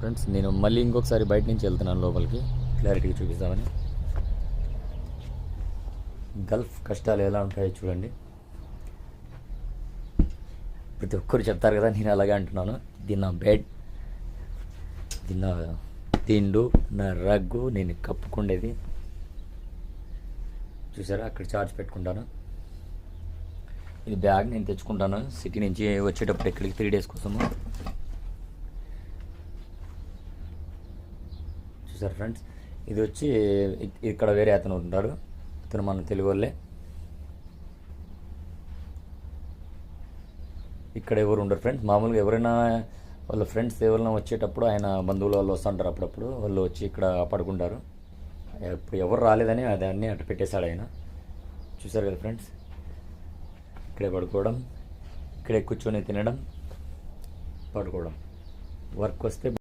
Friends నేను మళ్ళీ ఇంకొకసారి బయట నుంచి వెళ్తున్నాను లోపలికి క్లారిటీగా చూపిస్తామని. గల్ఫ్ కష్టాలు ఎలా ఉంటాయో చూడండి. ప్రతి ఒక్కరు చెప్తారు కదా, నేను అలాగే అంటున్నాను. ఇది నా బెడ్, ఇది నా దిండు, నా రగ్గు, నేను కప్పుకుండేది. చూసారా, అక్కడ చార్జ్ పెట్టుకుంటాను. ఇది బ్యాగ్ నేను తెచ్చుకుంటాను సిటీ నుంచి వచ్చేటప్పుడు ఇక్కడికి 3 days కోసము. చూసారు ఫ్రెండ్స్, ఇది వచ్చి ఇక్కడ వేరే అతను ఉంటాడు, ఇతను మన తెలుగు వాళ్ళే. ఇక్కడ ఎవరు ఉండరు ఫ్రెండ్స్. మామూలుగా ఎవరైనా వాళ్ళ ఫ్రెండ్స్ ఎవరైనా వచ్చేటప్పుడు, ఆయన బంధువులు వాళ్ళు వస్తుంటారు అప్పుడప్పుడు, వాళ్ళు వచ్చి ఇక్కడ పడుకుంటారు. ఇప్పుడు ఎవరు రాలేదని అన్ని అట్ట పెట్టేశాడు ఆయన. చూసారు కదా ఫ్రెండ్స్, ఇక్కడే పడుకోవడం, ఇక్కడే కూర్చొని తినడం, పడుకోవడం. వర్క్ వస్తే